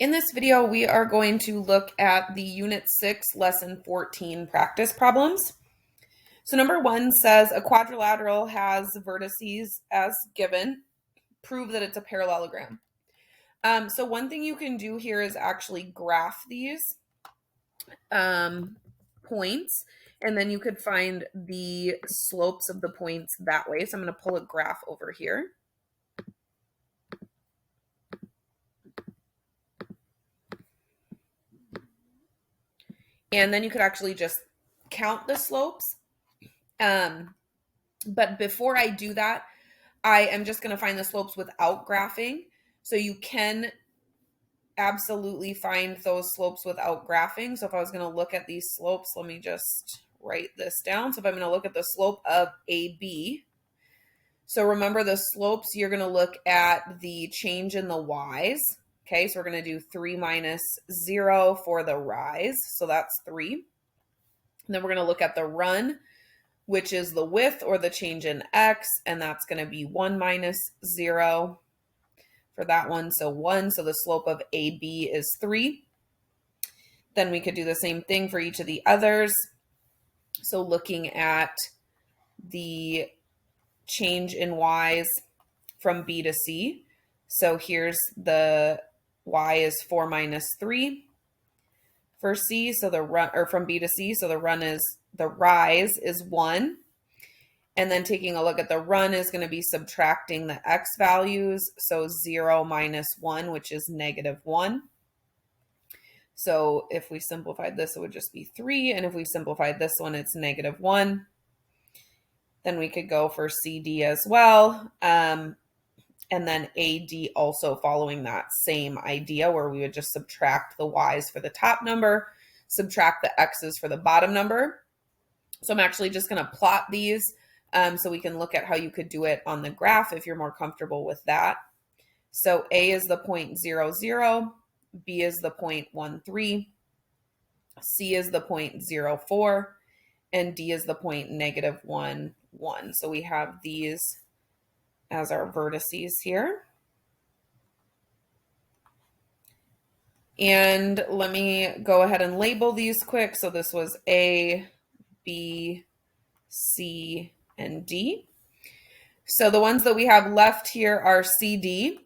In this video, we are going to look at the Unit 6, Lesson 14 practice problems. So number 1 says a quadrilateral has vertices as given. Prove that it's a parallelogram. So one thing you can do here is actually graph these points, and then you could find the slopes of the points that way. So I'm going to pull a graph over here. And then you could actually just count the slopes. But before I do that, I am just going to find the slopes without graphing. So you can absolutely find those slopes without graphing. So if I was going to look at these slopes, let me just write this down. So if I'm going to look at the slope of AB, so remember the slopes, you're going to look at the change in the y's. Okay, so we're going to do 3 minus 0 for the rise. So that's 3. And then we're going to look at the run, which is the width or the change in x, and that's going to be 1 minus 0 for that one. So 1, so the slope of AB is 3. Then we could do the same thing for each of the others. So looking at the change in y's from B to C. So here's the y is 4 minus 3 for C. So the run, or from B to C, so the rise is 1. And then taking a look at the run is going to be subtracting the x values. So 0 minus 1, which is negative 1. So if we simplified this, it would just be 3. And if we simplified this one, it's negative 1. Then we could go for CD as well. And then AD also following that same idea where we would just subtract the y's for the top number, subtract the x's for the bottom number. So I'm actually just going to plot these so we can look at how you could do it on the graph if you're more comfortable with that. So A is the 0.00, B is the 0.13, C is the 0.04, and D is the -1, 1. So we have these as our vertices here. And let me go ahead and label these quick. So this was A, B, C, and D. So the ones that we have left here are CD.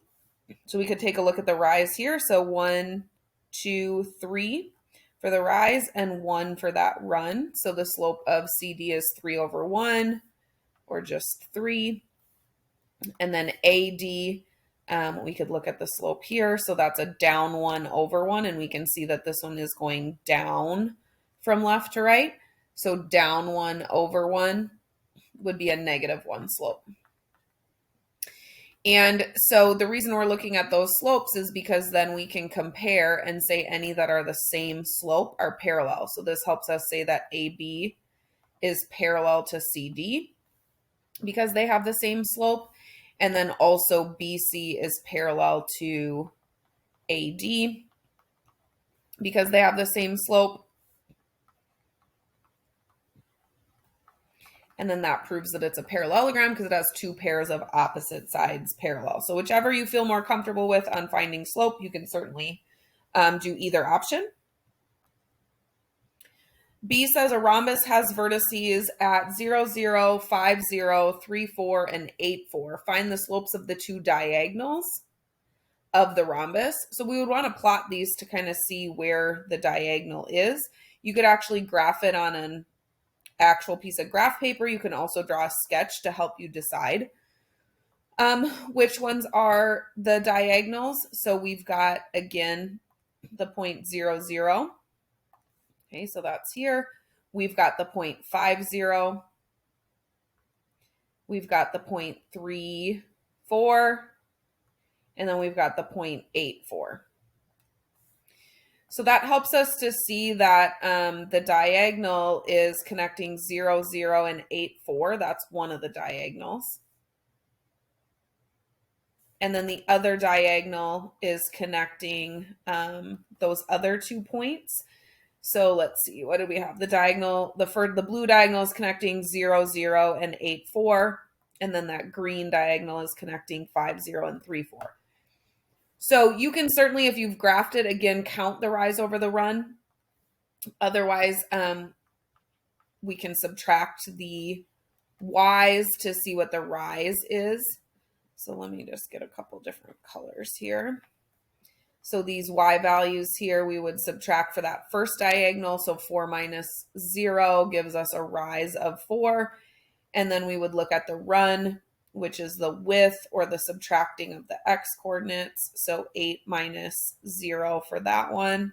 So we could take a look at the rise here. So 1, 2, 3 for the rise and 1 for that run. So the slope of CD is 3 over 1 or just 3. And then AD, we could look at the slope here. So that's a down 1 over 1. And we can see that this one is going down from left to right. So down 1 over 1 would be a -1 slope. And so the reason we're looking at those slopes is because then we can compare and say any that are the same slope are parallel. So this helps us say that AB is parallel to CD because they have the same slope. And then also BC is parallel to AD because they have the same slope. And then that proves that it's a parallelogram because it has 2 pairs of opposite sides parallel. So whichever you feel more comfortable with on finding slope, you can certainly do either option. B says a rhombus has vertices at 0, 0, 5, 0, 3, 4, and 8, 4. Find the slopes of the 2 diagonals of the rhombus. So we would want to plot these to kind of see where the diagonal is. You could actually graph it on an actual piece of graph paper. You can also draw a sketch to help you decide which ones are the diagonals. So we've got, again, the 0.00. Okay, so that's here. We've got the 0.50. We've got the 0.34. And then we've got the 0.84. So that helps us to see that the diagonal is connecting 0, 0, and 8, 4. That's one of the diagonals. And then the other diagonal is connecting those other 2 points. So let's see, what do we have? The diagonal, the blue diagonal is connecting 0, 0, and 8, 4. And then that green diagonal is connecting 5, 0, and 3, 4. So you can certainly, if you've graphed it, again, count the rise over the run. Otherwise, we can subtract the y's to see what the rise is. So let me just get a couple different colors here. So these y values here, we would subtract for that first diagonal. So 4 minus 0 gives us a rise of 4. And then we would look at the run, which is the width or the subtracting of the x coordinates. So 8 minus 0 for that one,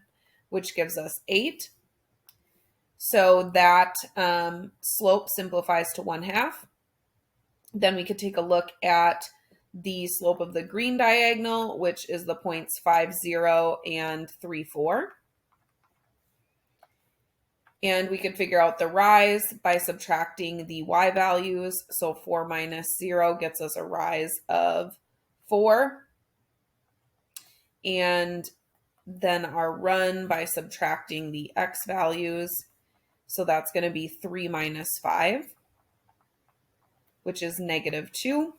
which gives us 8. So that slope simplifies to 1/2. Then we could take a look at the slope of the green diagonal, which is the points 5, 0, and 3, 4. And we could figure out the rise by subtracting the y values. So 4 minus 0 gets us a rise of 4. And then our run by subtracting the x values. So that's going to be 3 minus 5, which is -2.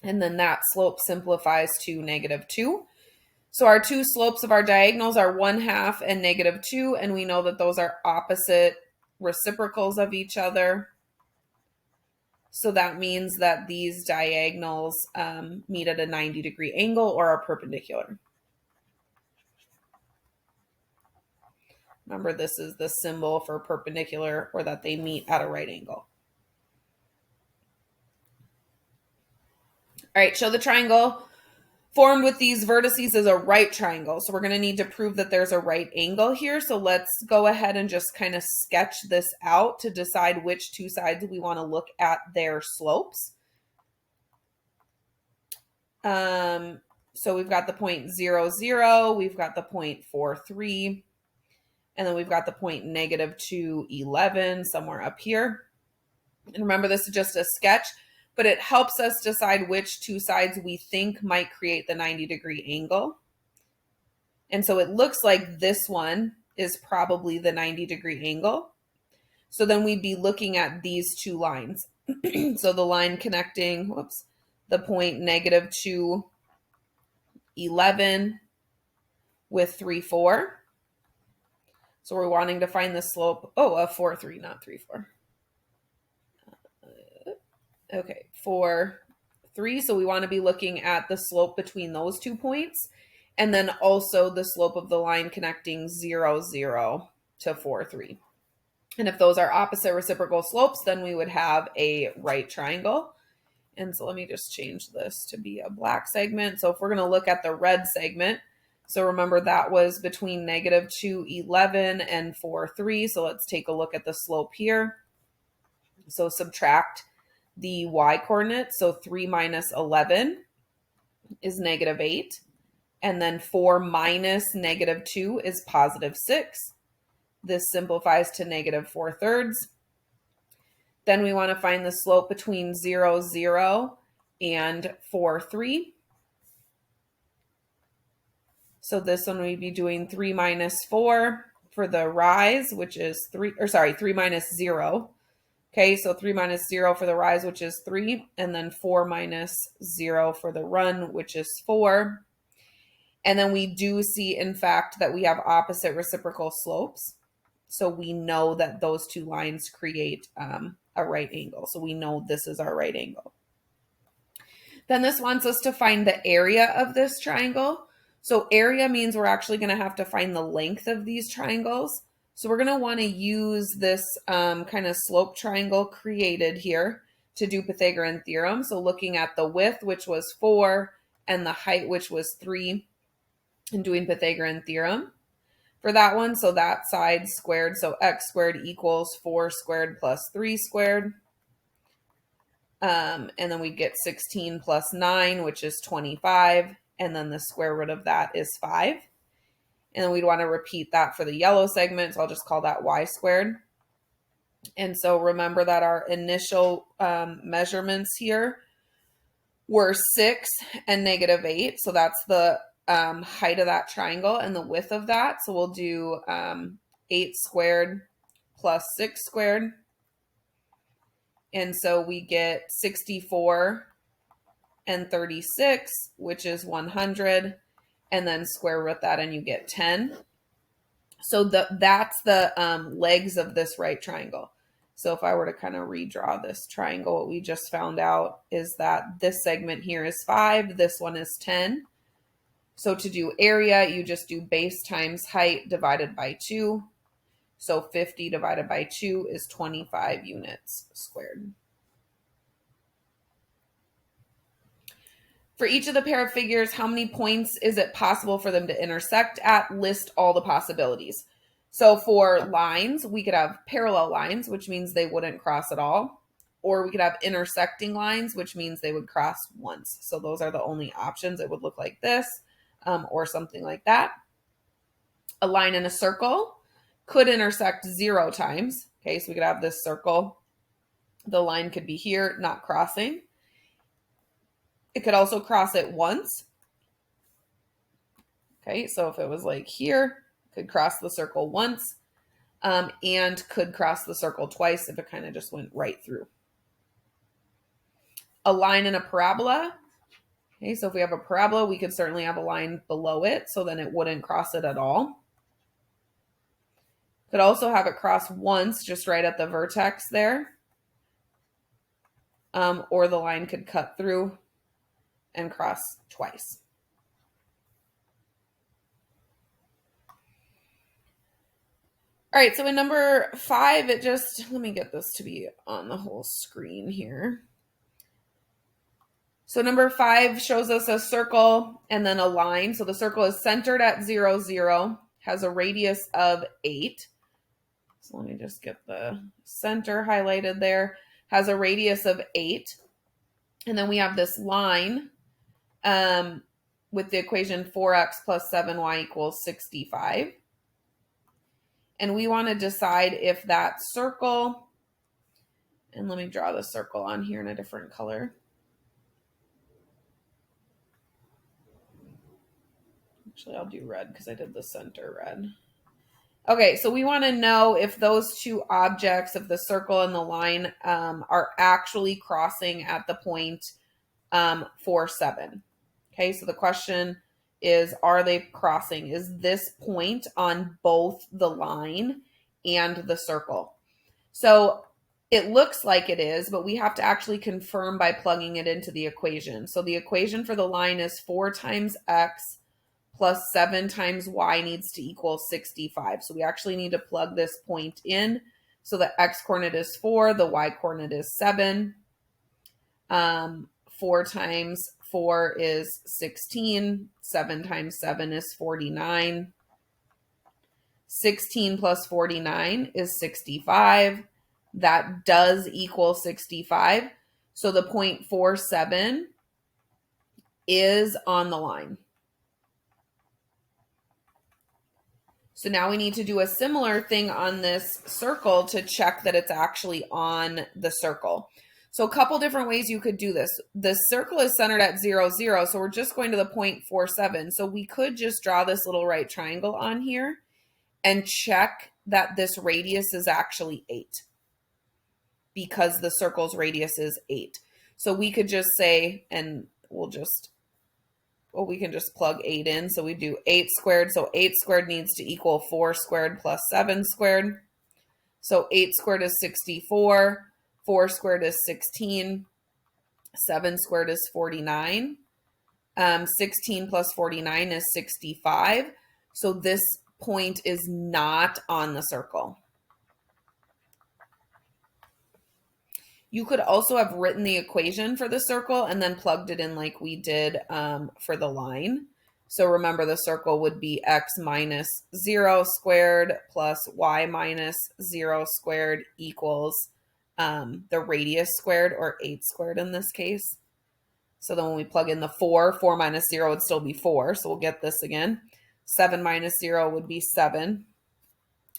And then that slope simplifies to -2. So our two slopes of our diagonals are 1/2 and -2, and we know that those are opposite reciprocals of each other. So that means that these diagonals meet at a 90-degree angle or are perpendicular. Remember, this is the symbol for perpendicular, or that they meet at a right angle. All right, show the triangle formed with these vertices is a right triangle. So we're going to need to prove that there's a right angle here. So let's go ahead and just kind of sketch this out to decide which two sides we want to look at their slopes. So we've got the point 0, 0, we've got the point 4, 3, and then we've got the point -2, 11 somewhere up here. And remember, this is just a sketch, but it helps us decide which two sides we think might create the 90-degree angle. And so it looks like this one is probably the 90-degree angle. So then we'd be looking at these two lines. So the line connecting, the point -2, 11 with 3, 4. So we're wanting to find the slope, of 4, 3, not 3, 4. Okay, 4, 3. So we want to be looking at the slope between those 2 points, and then also the slope of the line connecting 0, 0 to 4, 3. And if those are opposite reciprocal slopes, then we would have a right triangle. And so let me just change this to be a black segment. So if we're going to look at the red segment, so remember that was between -2, 11 and 4, 3. So let's take a look at the slope here. So subtract the y coordinates. So 3 minus 11 is -8. And then 4 minus -2 is +6. This simplifies to -4/3. Then we want to find the slope between 0, 0 and 4, 3. So this one we'd be doing 3 minus 4 for the rise, which is 3 minus 0. Okay, so 3 minus 0 for the rise, which is 3, and then 4 minus 0 for the run, which is 4. And then we do see, in fact, that we have opposite reciprocal slopes. So we know that those two lines create a right angle. So we know this is our right angle. Then this wants us to find the area of this triangle. So area means we're actually going to have to find the length of these triangles. So we're going to want to use this kind of slope triangle created here to do Pythagorean theorem. So looking at the width, which was 4, and the height, which was 3, and doing Pythagorean theorem for that one. So that side squared, so x squared equals 4 squared plus 3 squared. And then we get 16 plus 9, which is 25. And then the square root of that is 5. And then we'd want to repeat that for the yellow segment. So I'll just call that y squared. And so remember that our initial measurements here were 6 and -8. So that's the height of that triangle and the width of that. So we'll do 8 squared plus 6 squared. And so we get 64 and 36, which is 100. and then square root that and you get 10. So that's the legs of this right triangle. So if I were to kind of redraw this triangle, what we just found out is that this segment here is 5, this one is 10. So to do area, you just do base times height divided by 2. So 50 divided by 2 is 25 units squared. For each of the pair of figures, how many points is it possible for them to intersect at? List all the possibilities. So for lines, we could have parallel lines, which means they wouldn't cross at all. Or we could have intersecting lines, which means they would cross once. So those are the only options. It would look like this or something like that. A line in a circle could intersect 0 times. Okay, so we could have this circle. The line could be here, not crossing. It could also cross it once. Okay, so if it was like here, could cross the circle once, and could cross the circle twice if it kind of just went right through. A line in a parabola. Okay, so if we have a parabola, we could certainly have a line below it, so then it wouldn't cross it at all. Could also have it cross once, just right at the vertex there. Or the line could cut through and cross twice. All right, so in number 5, let me get this to be on the whole screen here. So number 5 shows us a circle and then a line. So the circle is centered at 0, 0, has a radius of 8. So let me just get the center highlighted there. Has a radius of 8. And then we have this line with the equation 4x plus 7y equals 65. And we want to decide if that circle, and let me draw the circle on here in a different color. Actually, I'll do red because I did the center red. Okay, so we want to know if those two objects of the circle and the line are actually crossing at the point 4, 7. Okay, so the question is, are they crossing? Is this point on both the line and the circle? So it looks like it is, but we have to actually confirm by plugging it into the equation. So the equation for the line is 4 times x plus 7 times y needs to equal 65. So we actually need to plug this point in. So the x coordinate is 4, the y coordinate is 7. 4 times 4 is 16. 7 times 7 is 49. 16 plus 49 is 65. That does equal 65. So the point 47 is on the line. So now we need to do a similar thing on this circle to check that it's actually on the circle. So a couple different ways you could do this. The circle is centered at 0, 0, so we're just going to the point 4, 7. So we could just draw this little right triangle on here and check that this radius is actually 8 because the circle's radius is 8. So we could just say, and we can just plug 8 in. So we do 8 squared. So 8 squared needs to equal 4 squared plus 7 squared. So 8 squared is 64. 4 squared is 16. 7 squared is 49. 16 plus 49 is 65. So this point is not on the circle. You could also have written the equation for the circle and then plugged it in like we did for the line. So remember, the circle would be x minus 0 squared plus y minus 0 squared equals the radius squared, or 8 squared in this case. So then when we plug in the 4 minus 0 would still be 4. So we'll get this again. 7 minus 0 would be 7.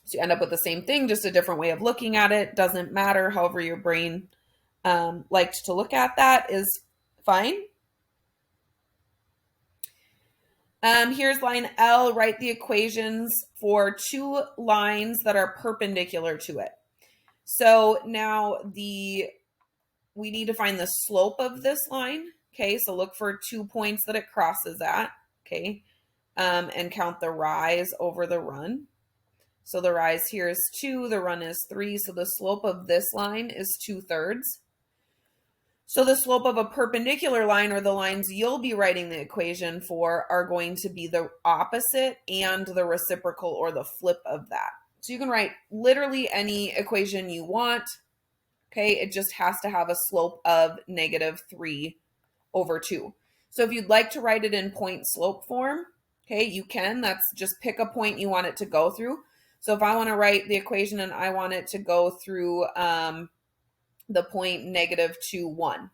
So you end up with the same thing, just a different way of looking at it. Doesn't matter, however your brain liked to look at that is fine. Here's line L. Write the equations for 2 lines that are perpendicular to it. So now we need to find the slope of this line. Okay, so look for 2 points that it crosses at. Okay, and count the rise over the run. So the rise here is 2, the run is 3, so the slope of this line is 2/3. So the slope of a perpendicular line, or the lines you'll be writing the equation for, are going to be the opposite and the reciprocal, or the flip of that. So you can write literally any equation you want. Okay, it just has to have a slope of -3/2. So if you'd like to write it in point slope form, okay, you can. That's just pick a point you want it to go through. So if I want to write the equation and I want it to go through the point -2, 1.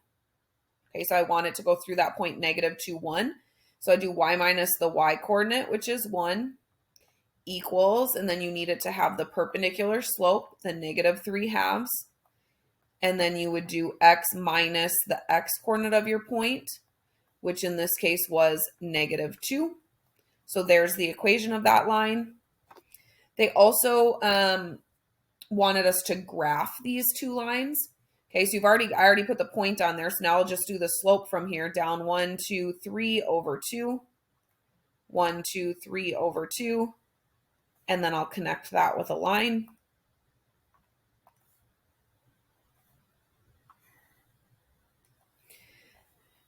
Okay, so I want it to go through that point -2, 1. So I do y minus the y coordinate, which is 1, equals, and then you need it to have the perpendicular slope, the -3/2. And then you would do x minus the x coordinate of your point, which in this case was -2. So there's the equation of that line. They also wanted us to graph these two lines. Okay, so I already put the point on there. So now I'll just do the slope from here down 1, 2, 3/2, 1, 2, 3/2, and then I'll connect that with a line.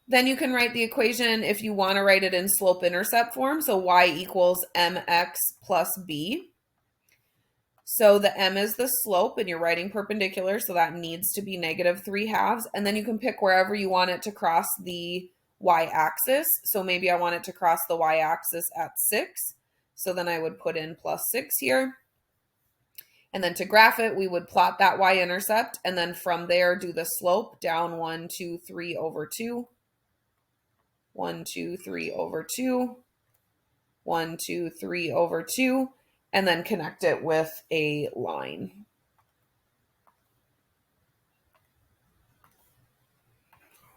Then you can write the equation if you want to write it in slope-intercept form. So y equals mx plus b. So the m is the slope, and you're writing perpendicular, so that needs to be -3/2. And then you can pick wherever you want it to cross the y-axis. So maybe I want it to cross the y-axis at 6. So then I would put in +6 here. And then to graph it, we would plot that y-intercept, and then from there do the slope down 1, 2, 3/2. 1, 2, 3/2, 1, 2, 3/2, and then connect it with a line.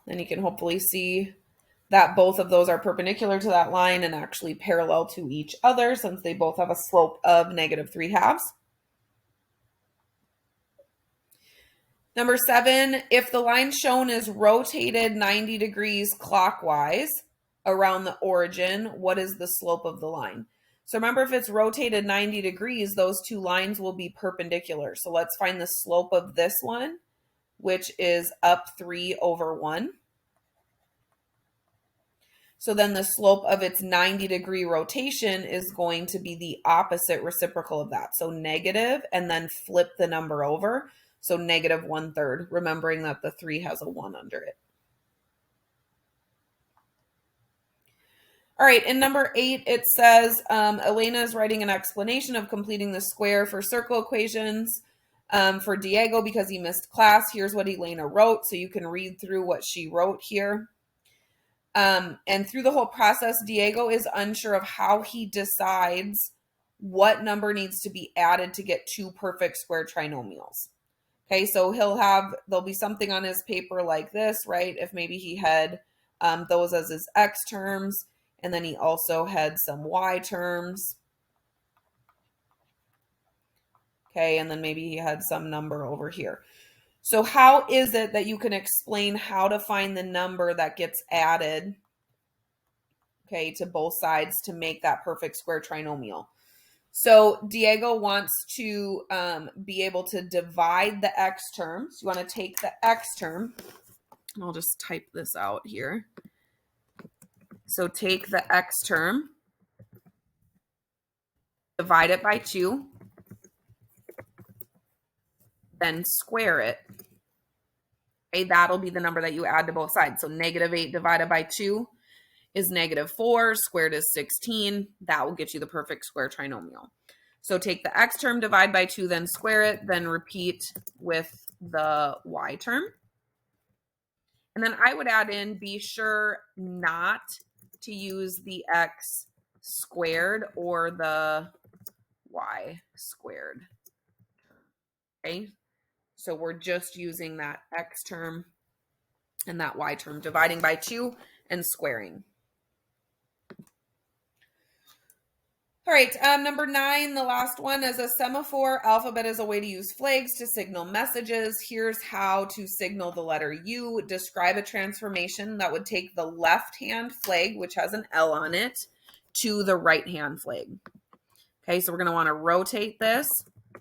Then you can hopefully see that both of those are perpendicular to that line and actually parallel to each other, since they both have a slope of -3/2. Number 7, if the line shown is rotated 90 degrees clockwise around the origin, what is the slope of the line? So remember, if it's rotated 90 degrees, those two lines will be perpendicular. So let's find the slope of this one, which is up 3/1. So then the slope of its 90-degree rotation is going to be the opposite reciprocal of that. So negative, and then flip the number over. So -1/3, remembering that the 3 has a 1 under it. All right, in number 8, it says, Elena is writing an explanation of completing the square for circle equations for Diego because he missed class. Here's what Elena wrote, so you can read through what she wrote here. And through the whole process, Diego is unsure of how he decides what number needs to be added to get 2 perfect square trinomials. Okay, so there'll be something on his paper like this, right? If maybe he had those as his x terms, and then he also had some y terms. Okay, and then maybe he had some number over here. So how is it that you can explain how to find the number that gets added, okay, to both sides to make that perfect square trinomial? So Diego wants to be able to divide the x terms. You want to take the x term, and I'll just type this out here. So take the x term, divide it by 2, then square it. Okay, that'll be the number that you add to both sides. So -8 divided by 2 is -4, squared is 16. That will get you the perfect square trinomial. So take the x term, divide by 2, then square it, then repeat with the y term. And then I would add in, be sure not to use the x squared or the y squared. Okay, so we're just using that x term and that y term, dividing by 2 and squaring. All right, number 9, the last one, is a semaphore. Alphabet is a way to use flags to signal messages. Here's how to signal the letter U. Describe a transformation that would take the left-hand flag, which has an L on it, to the right-hand flag. Okay, so we're going to want to rotate this.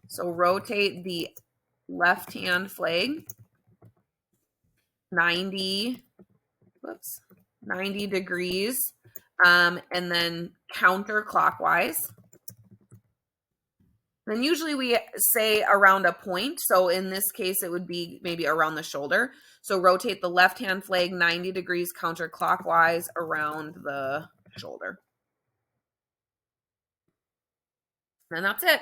So rotate the left-hand flag 90 degrees, and then counterclockwise. Then usually we say around a point. So in this case, it would be maybe around the shoulder. So rotate the left-hand flag 90 degrees counterclockwise around the shoulder. And that's it.